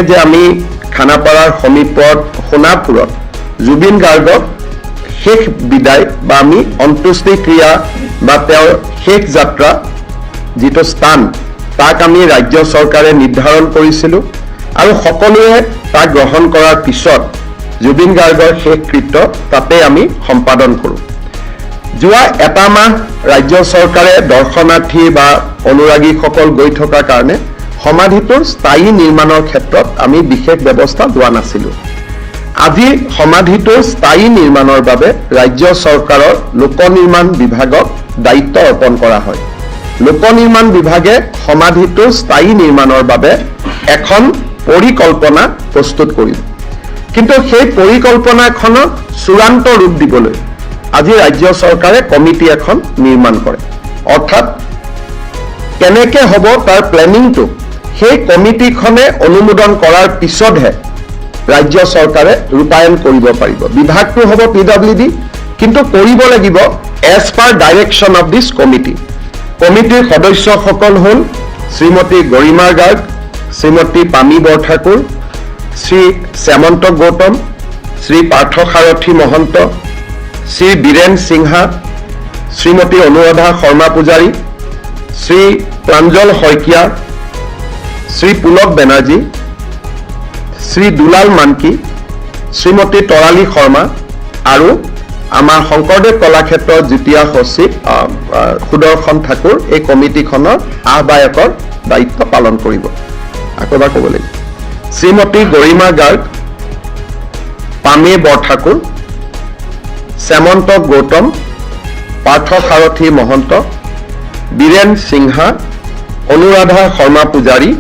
যে আমি খানাপাৰাৰ সমীপত সোণাপুৰত জুবিন গাৰ্গক শেষ বিদায় বা আমি অন্ত্যেষ্টি ক্ৰিয়া বা তেওঁৰ শেষ যাত্ৰা যিটো স্থান তাক আমি ৰাজ্য চৰকাৰে নিৰ্ধাৰণ কৰিছিলোঁ আৰু সকলোৱে তাক গ্ৰহণ কৰাৰ পিছত জুবিন গাৰ্গৰ শেষ কৃত্য তাতে আমি সম্পাদন কৰোঁ। যোৱা এটা মাহ ৰাজ্য চৰকাৰে দৰ্শনাৰ্থী বা অনুৰাগীসকল গৈ থকাৰ কাৰণে সমাধিটোৰ স্থায়ী নিৰ্মাণৰ ক্ষেত্ৰত আমি বিশেষ ব্যৱস্থা লোৱা নাছিলোঁ। আজি সমাধিটোৰ স্থায়ী নিৰ্মাণৰ বাবে ৰাজ্য চৰকাৰৰ লোক নিৰ্মাণ বিভাগক দায়িত্ব অৰ্পণ কৰা হয়। লোক নিৰ্মাণ বিভাগে সমাধিটোৰ স্থায়ী নিৰ্মাণৰ বাবে এখন পৰিকল্পনা প্ৰস্তুত কৰিল। কিন্তু সেই পৰিকল্পনাখনক চূড়ান্ত ৰূপ দিবলৈ আজি ৰাজ্য চৰকাৰে কমিটি এখন নিৰ্মাণ কৰে। অৰ্থাৎ কেনেকৈ হ'ব তাৰ প্লেনিংটো সেই কমিটিখনে অনুমোদন কৰাৰ পিছতহে ৰাজ্য চৰকাৰে ৰূপায়ণ কৰিব পাৰিব। বিভাগটো হ'ব PWD, কিন্তু কৰিব লাগিব as per direction of this committee. কমিটিৰ সদস্যসকল হ'ল শ্ৰীমতী গৰিমা গাৰ্গ, শ্ৰীমতী পামী বৰঠাকুৰ, শ্ৰী শ্যামন্ত গৌতম, শ্ৰী পাৰ্থ সাৰথী মহন্ত, শ্ৰী বীৰেন সিংহা, শ্ৰীমতী অনুৰাধা শৰ্মা পূজাৰী, শ্ৰী প্ৰাঞ্জল শইকীয়া, শ্ৰী পুলক বেনাৰ্জী, শ্ৰী দুলাল মানকি, শ্ৰীমতী তৰালী শৰ্মা আৰু আমাৰ শংকৰদেৱ কলাক্ষেত্ৰৰ যুটীয়া সচিব সুদৰ্শন ঠাকুৰ এই কমিটিখনৰ আহ্বায়কৰ দায়িত্ব পালন কৰিব। আকৌ এবাৰ ক'ব লাগিব, শ্ৰীমতী গৰিমা গাৰ্গ, পামী বৰঠাকুৰ, শ্যামন্ত গৌতম, পাৰ্থ সাৰথী মহন্ত, বীৰেন সিংহা, অনুৰাধা শৰ্মা পূজাৰী,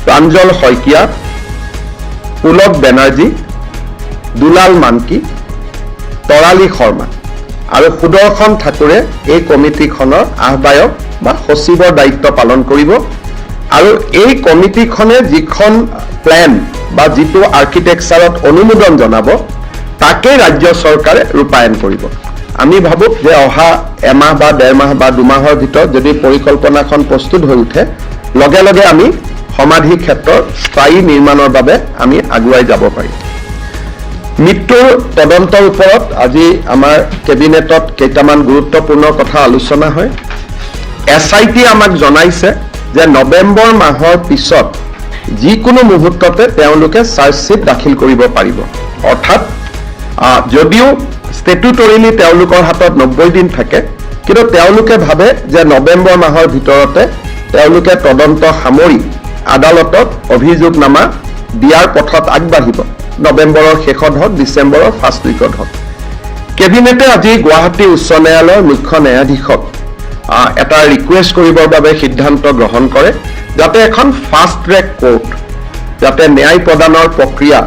প্ৰাঞ্জল শইকীয়া, পুলক বেনাৰ্জী, দুলাল মানকি, তৰালী শৰ্মা আৰু সুদৰ্শন ঠাকুৰে এই কমিটিখনৰ আহ্বায়ক বা সচিবৰ দায়িত্ব পালন কৰিব। আৰু এই কমিটিখনে যিখন প্লেন বা যিটো আৰ্কিটেকচাৰত অনুমোদন জনাব তাকে ৰাজ্য চৰকাৰে ৰূপায়ণ কৰিব। আমি ভাবোঁ যে অহা এমাহ বা ডেৰ মাহ বা দুমাহৰ ভিতৰত যদি পৰিকল্পনাখন প্ৰস্তুত হৈ উঠে লগে লগে আমি সমাধি ক্ষেত্ৰৰ স্থায়ী নিৰ্মাণৰ বাবে আমি আগুৱাই যাব পাৰিম। মৃত্যুৰ তদন্তৰ ওপৰত আজি আমাৰ কেবিনেটত কেইটামান গুৰুত্বপূৰ্ণ কথা আলোচনা হয়। SIT আমাক জনাইছে যে নৱেম্বৰ মাহৰ পিছত যিকোনো মুহূৰ্ততে তেওঁলোকে চাৰ্জশ্বিট দাখিল কৰিব পাৰিব। অৰ্থাৎ যদিও ষ্টেটুটৰিলি তেওঁলোকৰ হাতত 90 দিন থাকে, কিন্তু তেওঁলোকে ভাবে যে নৱেম্বৰ মাহৰ ভিতৰতে তেওঁলোকে তদন্ত সামৰি আদালতত অভিযোগনামা দিয়াৰ পথত আগবাঢ়িব। নৱেম্বৰৰ শেষত হওক, ডিচেম্বৰৰ ফাৰ্ষ্ট উইকত হওক। কেবিনেটে আজি গুৱাহাটী উচ্চ ন্যায়ালয়ৰ মুখ্য ন্যায়াধীশক এটা ৰিকুৱেষ্ট কৰিবৰ বাবে সিদ্ধান্ত গ্ৰহণ কৰে যাতে এখন ফাষ্ট ট্ৰেক কোৰ্ট, যাতে ন্যায় প্ৰদানৰ প্ৰক্ৰিয়া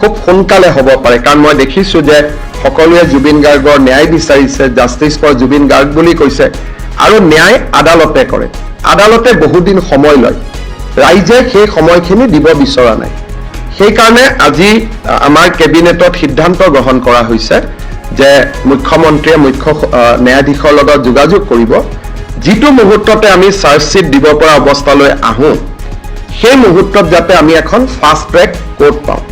খুব সোনকালে হ'ব পাৰে। কাৰণ মই দেখিছোঁ যে সকলোৱে জুবিন গাৰ্গৰ ন্যায় বিচাৰিছে, জাষ্টিছ ফৰ জুবিন গাৰ্গ বুলি কৈছে, আৰু ন্যায় আদালতে কৰে। আদালতে বহুদিন সময় লয়, ৰাইজে সেই সময়খিনি দিব বিচৰা নাই। সেইকাৰণে আজি আমাৰ কেবিনেটত সিদ্ধান্ত গ্ৰহণ কৰা হৈছে যে মুখ্যমন্ত্ৰীয়ে মুখ্য ন্যায়াধীশৰ লগত যোগাযোগ কৰিব, যিটো মুহূৰ্ততে আমি চাৰ্জশ্বিট দিব পৰা অৱস্থালৈ আহোঁ সেই মুহূৰ্তত যাতে আমি এখন ফাষ্ট ট্ৰেক কোৰ্ট পাওঁ,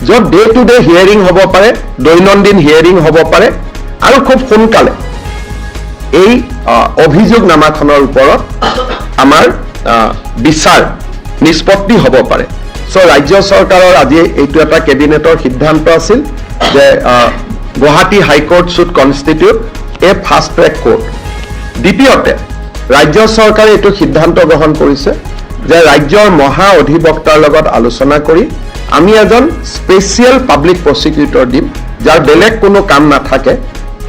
য'ত ডে টু ডে হিয়াৰিং হ'ব পাৰে, দৈনন্দিন হিয়াৰিং হ'ব পাৰে আৰু খুব সোনকালে এই অভিযোগনামাখনৰ ওপৰত আমাৰ বিচাৰ নিষ্পত্তি হ'ব পাৰে। চ' ৰাজ্য চৰকাৰৰ আজি এইটো এটা কেবিনেটৰ সিদ্ধান্ত আছিল যে Guwahati high court should constitute a fast track court. দ্বিতীয়তে ৰাজ্য চৰকাৰে এইটো সিদ্ধান্ত গ্ৰহণ কৰিছে যে ৰাজ্যৰ মহা অধিবক্তাৰ লগত আলোচনা কৰি আমি এজন স্পেচিয়েল পাব্লিক প্ৰচিকিউটৰ দিম, যাৰ বেলেগ কোনো কাম নাথাকে।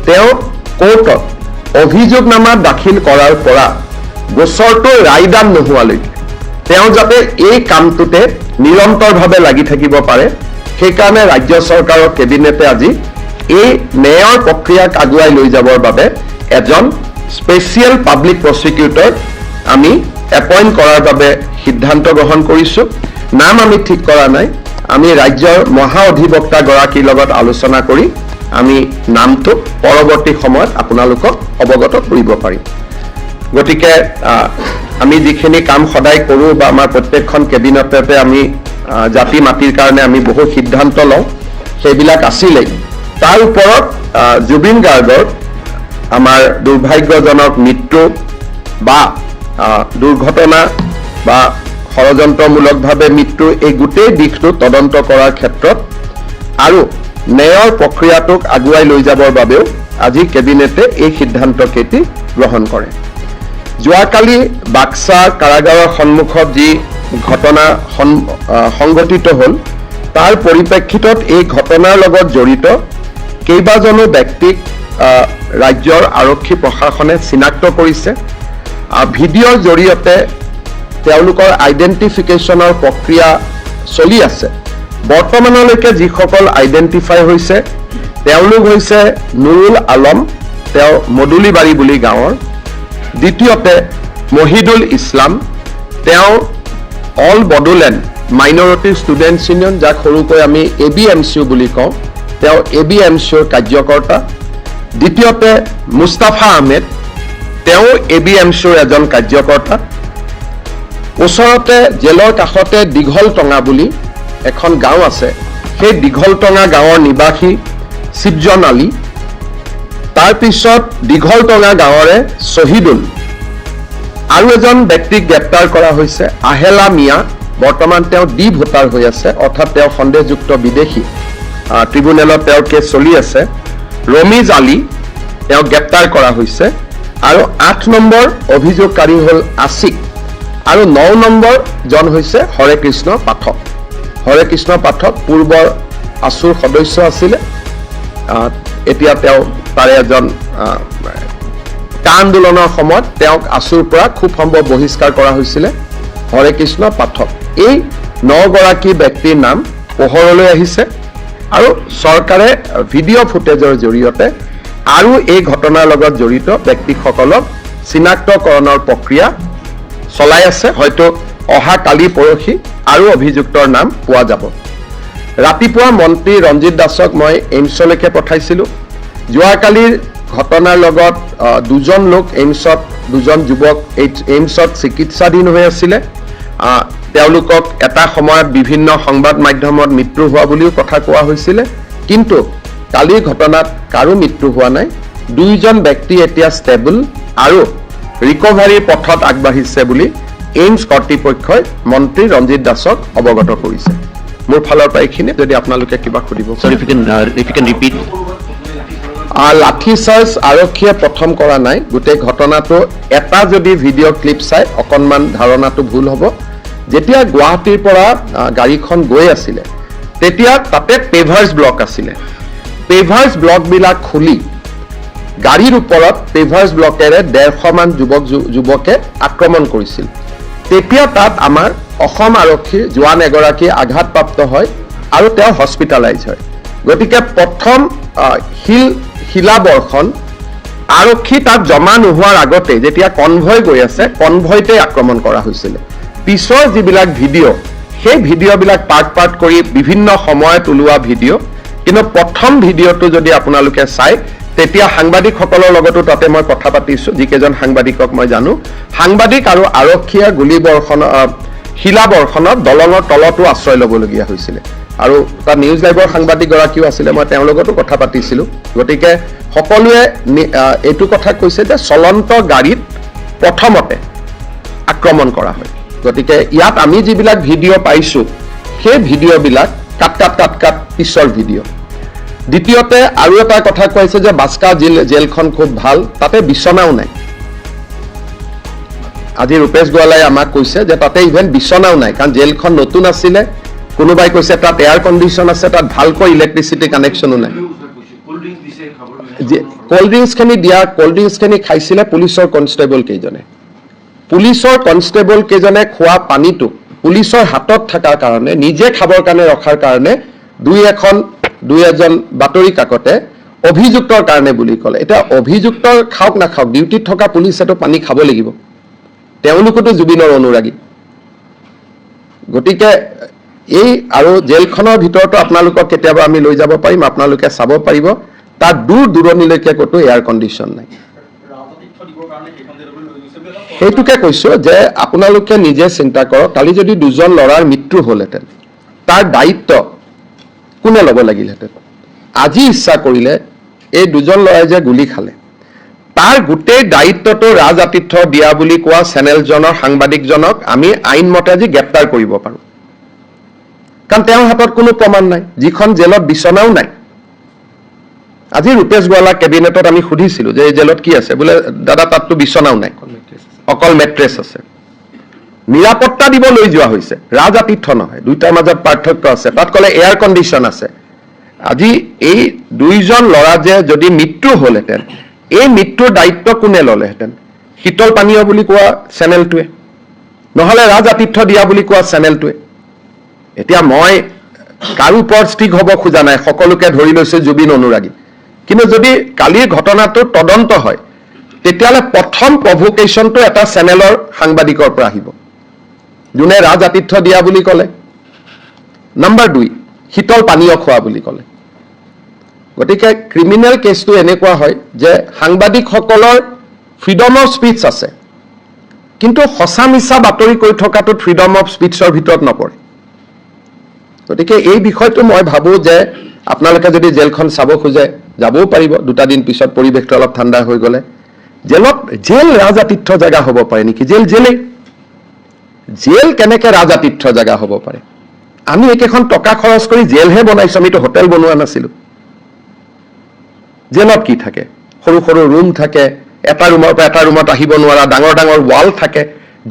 তেওঁ কোৰ্টত অভিযোগনামা দাখিল কৰাৰ পৰা গোচৰটো ৰায়দান নোহোৱালৈকে তেওঁ যাতে এই কামটোতে নিৰন্তৰভাৱে লাগি থাকিব পাৰে, সেইকাৰণে ৰাজ্য চৰকাৰৰ কেবিনেটে আজি এই ন্যায়ৰ প্ৰক্ৰিয়াক আগুৱাই লৈ যাবৰ বাবে এজন স্পেচিয়েল পাব্লিক প্ৰচিকিউটৰ আমি এপইণ্ট কৰাৰ বাবে সিদ্ধান্ত গ্ৰহণ কৰিছোঁ। নাম আমি ঠিক কৰা নাই, আমি ৰাজ্যৰ মহা অধিবক্তাগৰাকীৰ লগত আলোচনা কৰি আমি নামটো পৰৱৰ্তী সময়ত আপোনালোকক অৱগত কৰিব পাৰিম। গতিকে আমি যিখিনি কাম সদায় কৰোঁ বা আমাৰ প্ৰত্যেকখন কেবিনেটতে আমি জাতি মাটিৰ কাৰণে আমি বহু সিদ্ধান্ত লওঁ সেইবিলাক আছিলেই তাৰ ওপৰত জুবিন গাৰ্গৰ আমাৰ দুৰ্ভাগ্যজনক মৃত্যু বা দুৰ্ঘটনা বা ষড়যন্ত্ৰমূলকভাৱে মৃত্যু এই গোটেই দিশটো তদন্ত কৰাৰ ক্ষেত্ৰত আৰু ন্যায়ৰ প্ৰক্ৰিয়াটোক আগুৱাই লৈ যাবৰ বাবেও আজি কেবিনেটে এই সিদ্ধান্তকেইটি গ্ৰহণ কৰে যোৱাকালি বাক্সা কাৰাগাৰৰ সন্মুখত যি ঘটনা সংঘটিত হ'ল তাৰ পৰিপ্ৰেক্ষিতত এই ঘটনাৰ লগত জড়িত কেইবাজনো ব্যক্তিক ৰাজ্যৰ আৰক্ষী প্ৰশাসনে চিনাক্ত কৰিছে ভিডিঅ'ৰ জৰিয়তে তেওঁলোকৰ আইডেন্টিফিকেশ্যনৰ প্ৰক্ৰিয়া চলি আছে বৰ্তমানলৈকে যিসকল আইডেন্টিফাই হৈছে তেওঁলোক হৈছে নুৰুল আলম তেওঁ মডুলিবাৰী বুলি গাঁৱৰ দ্বিতীয়তে মহিদুল ইছলাম তেওঁ all Bodoland minority students union যাক সৰুকৈ আমি ABMCU বুলি কওঁ তেওঁ ABMCUৰ কাৰ্যকৰ্তা দ্বিতীয়তে মুস্তাফা আহমেদ তেওঁ ABMCUৰ এজন কাৰ্যকৰ্তা ওচৰতে জেলৰ কাষতে দীঘলটঙা বুলি এখন গাঁও আছে সেই দীঘলটঙা গাঁৱৰ নিবাসী শিৱজন আলী তাৰ পিছত দীঘলটঙা গাঁৱৰে শহীদুল আৰু এজন ব্যক্তিক গ্ৰেপ্তাৰ কৰা হৈছে আহেলা মিয়া বৰ্তমান তেওঁ ডি ভোটাৰ হৈ আছে অৰ্থাৎ তেওঁ সন্দেহযুক্ত বিদেশী ট্ৰিব্যুনেলত তেওঁৰ কেছ চলি আছে ৰমিজ আলী তেওঁ গ্ৰেপ্তাৰ কৰা হৈছে আৰু 8 নম্বৰ অভিযোগকাৰী হ'ল আছিক আৰু 9 নম্বৰ জন হৈছে হৰে কৃষ্ণ পাঠক পূৰ্বৰ আসুৰ সদস্য আছিল এতিয়া তেওঁ তাৰে এজন কা আন্দোলনৰ সময়ত তেওঁক আসুৰ পৰা খুব সম্ভৱ বহিষ্কাৰ কৰা হৈছিল হৰে কৃষ্ণ পাঠক এই 9 গৰাকী ব্যক্তিৰ নাম পোহৰলৈ আহিছে আৰু চৰকাৰে ভিডিঅ' ফুটেজৰ জৰিয়তে আৰু এই ঘটনাৰ লগত জড়িত ব্যক্তিসকলক চিনাক্তকৰণৰ প্ৰক্ৰিয়া চলাই আছে হয়তো অহা কালি পৰহি আৰু অভিযুক্তৰ নাম পোৱা যাব ৰাতিপুৱা মন্ত্ৰী ৰঞ্জিত দাসক মই এইমছলৈকে পঠাইছিলোঁ যোৱাকালিৰ ঘটনাৰ লগত দুজন লোক এইমছত দুজন যুৱক এইমছত চিকিৎসাধীন হৈ আছিলে তেওঁলোকক এটা সময়ত বিভিন্ন সংবাদ মাধ্যমত মৃত্যু হোৱা বুলিও কথা কোৱা হৈছিলে কিন্তু কালিৰ ঘটনাত কাৰো মৃত্যু হোৱা নাই দুইজন ব্যক্তি এতিয়া ষ্টেবল আৰু ৰিকভাৰীৰ পথত আগবাঢ়িছে বুলি এইমছ কৰ্তৃপক্ষই মন্ত্ৰী ৰঞ্জিত দাসক অৱগত কৰিছে মোৰ ফালৰ পৰা এইখিনি যদি আপোনালোকে কিবা সুধিব Sir, if you can repeat. লাঠি চাৰ্জ আৰক্ষীয়ে প্ৰথম কৰা নাই গোটেই ঘটনাটো এটা যদি ভিডিঅ' ক্লিপ চাই অকণমান ধাৰণাটো ভুল হ'ব যেতিয়া গুৱাহাটীৰ পৰা গাড়ীখন গৈ আছিলে তেতিয়া তাতে পেভাৰ্ছ ব্লক আছিলে পেভাৰ্ছ ব্লকবিলাক খুলি গাড়ীৰ ওপৰত পেভাৰ্ছ ব্লকেৰে 150 মান যুৱকে আক্ৰমণ কৰিছিল তেতিয়া তাত আমাৰ অসম আৰক্ষীৰ জোৱান এগৰাকী আঘাতপ্ৰাপ্ত হয় আৰু তেওঁ হস্পিটেলাইজ হয় গতিকে প্ৰথম শিলাবৰ্ষণ আৰক্ষী তাত জমা নোহোৱাৰ আগতে যেতিয়া কনভয় গৈ আছে কনভয়তে আক্ৰমণ কৰা হৈছিল পিছৰ যিবিলাক ভিডিঅ' সেই ভিডিঅ'বিলাক পাৰ্ট কৰি বিভিন্ন সময়ত ওলোৱা ভিডিঅ' কিন্তু প্ৰথম ভিডিঅ'টো যদি আপোনালোকে চাই তেতিয়া সাংবাদিকসকলৰ লগতো তাতে মই কথা পাতিছোঁ যিকেইজন সাংবাদিকক মই জানো সাংবাদিক আৰু আৰক্ষীয়ে শিলাবৰ্ষণত দলঙৰ তলতো আশ্ৰয় ল'বলগীয়া হৈছিল আৰু তাৰ নিউজ লাইভৰ সাংবাদিকগৰাকীও আছিলে মই তেওঁৰ লগতো কথা পাতিছিলোঁ গতিকে সকলোৱে এইটো কথা কৈছে যে চলন্ত গাড়ীত প্ৰথমতে আক্ৰমণ কৰা হয় গতিকে ইয়াত আমি যিবিলাক ভিডিঅ' পাইছোঁ সেই ভিডিঅ'বিলাক কাট পিছৰ ভিডিঅ' দ্বিতীয়তে আৰু এটা কথা কৈছে যে বাস্কা জেলখন খুব ভাল তাতে বিচনাও নাই আজি ৰূপেশ গোৱালাই আমাক কৈছে যে তাতে ইভেন বিচনাও নাই কাৰণ জেলখন নতুন আছিলে কোনোবাই কৈছে তাত এয়াৰ কণ্ডিশ্যন আছে তাত ভালকৈ ইলেক্ট্ৰিচিটি কানেকশ্যনো নাই কোল্ড ড্ৰিংকছখিনি খাইছিলে পুলিচৰ কনষ্টেবল কেইজনে খোৱা পানীটো পুলিচৰ হাতত থকাৰ কাৰণে নিজে খাবৰ কাৰণে ৰখাৰ কাৰণে দুই এজন বাতৰি কাকতে অভিযুক্তৰ কাৰণে বুলি ক'লে এতিয়া অভিযুক্তৰ খাওক নাখাওক ডিউটিত থকা পুলিচেতো পানী খাব লাগিব তেওঁলোকতো জুবিনৰ অনুৰাগী গতিকে এই আৰু জেলখনৰ ভিতৰতো আপোনালোকক কেতিয়াবা আমি লৈ যাব পাৰিম আপোনালোকে চাব পাৰিব তাত দূৰণিলৈকে ক'তো এয়াৰ কণ্ডিশ্যন নাই সেইটোকে কৈছোঁ যে আপোনালোকে নিজে চিন্তা কৰক কালি যদি দুজন ল'ৰাৰ মৃত্যু হ'লহেঁতেন তাৰ দায়িত্ব কোনে ল'ব লাগিলহেঁতেন আজি ইচ্ছা কৰিলে এই দুজন ল'ৰাই যে গুলি খালে তাৰ গোটেই দায়িত্বটো ৰাজআতিথ্য দিয়া বুলি কোৱা চেনেলজনৰ সাংবাদিকজনক আমি আইনমতে আজি গ্ৰেপ্তাৰ কৰিব পাৰোঁ কাৰণ তেওঁৰ হাতত কোনো প্ৰমাণ নাই যিখন জেলত বিচনাও নাই আজি ৰূপেশ গোৱালা কেবিনেটত আমি সুধিছিলোঁ যে এই জেলত কি আছে বোলে দাদা তাততো বিচনাও নাই অকল মেট্ৰেছ আছে নিৰাপত্তা দিব লৈ যোৱা হৈছে ৰাজআতিথ্য নহয় দুইটাৰ মাজত পাৰ্থক্য আছে তাত ক'লে এয়াৰ কণ্ডিশ্যন আছে আজি এই দুইজন ল'ৰা যে যদি মৃত্যু হ'লহেঁতেন এই মৃত্যুৰ দায়িত্ব কোনে ল'লেহেঁতেন শীতল পানীয় বুলি কোৱা চেনেলটোৱে নহ'লে ৰাজআতিথ্য দিয়া বুলি কোৱা চেনেলটোৱে এতিয়া মই কাৰো ওপৰত ষ্টিক হ'ব খোজা নাই সকলোকে ধৰি লৈছে জুবিন অনুৰাগী কিন্তু যদি কালিৰ ঘটনাটো তদন্ত হয় তেতিয়াহ'লে প্ৰথম প্ৰভোকেশ্যনটো এটা চেনেলৰ সাংবাদিকৰ পৰা আহিব যোনে ৰাজআতিথ্য দিয়া বুলি ক'লে নম্বৰ 2 শীতল পানীয় খোৱা বুলি ক'লে গতিকে ক্ৰিমিনেল কেছটো এনেকুৱা হয় যে সাংবাদিকসকলৰ ফ্ৰীডম অফ স্পীচ আছে কিন্তু সঁচা মিছা বাতৰি কৈ থকাটো ফ্ৰীডম অফ স্পীচৰ ভিতৰত নপৰে গতিকে এই বিষয়টো মই ভাবোঁ যে আপোনালোকে যদি জেলখন চাব খোজে যাবও পাৰিব দুটা দিন পিছত পৰিৱেশটো অলপ ঠাণ্ডা হৈ গ'লে জেল ৰাজআতিথ্য জেগা হ'ব পাৰে নেকি জেল কেনেকৈ ৰাজআতিথ্য জেগা হ'ব পাৰে আমি একেখন টকা খৰচ কৰি জেলহে বনাইছোঁ আমিতো হোটেল বনোৱা নাছিলোঁ জেলত কি থাকে সৰু সৰু ৰুম থাকে এটা ৰুমৰ পৰা এটা ৰুমত আহিব নোৱাৰা ডাঙৰ ডাঙৰ ৱাল থাকে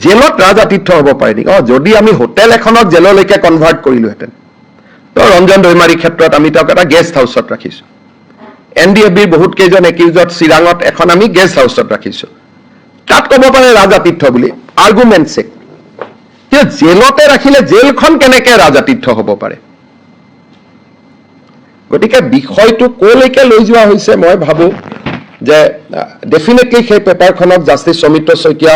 জেলত ৰাজআতিথ্য হ'ব পাৰে নেকি যদি আমি হোটেল এখনক জেললৈকে কনভাৰ্ট কৰিলোহেঁতেন তো ৰঞ্জন দৈমাৰীৰ ক্ষেত্ৰত আমি তেওঁক এটা গেষ্ট হাউচত ৰাখিছোঁ NDFBৰ বহুত কেইজন একিউজত চিৰাঙত এখন আমি গেষ্ট হাউচত ৰাখিছোঁ তাত ক'ব পাৰে ৰাজআতিথ্য বুলি আৰ্গুমেণ্ট চেক কিন্তু জেলতে ৰাখিলে জেলখন কেনেকৈ ৰাজআতিথ্য হ'ব পাৰে গতিকে বিষয়টো ক'লৈকে লৈ যোৱা হৈছে মই ভাবোঁ যে ডেফিনেটলি সেই পেপাৰখনক জাষ্টিছ সৌমিত্ৰ শইকীয়া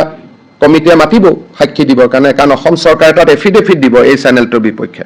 কমিটিয়ে মাতিব সাক্ষী দিবৰ কাৰণে কাৰণ অসম চৰকাৰে তাত এফিডেভিট দিব এই চেনেলটোৰ বিপক্ষে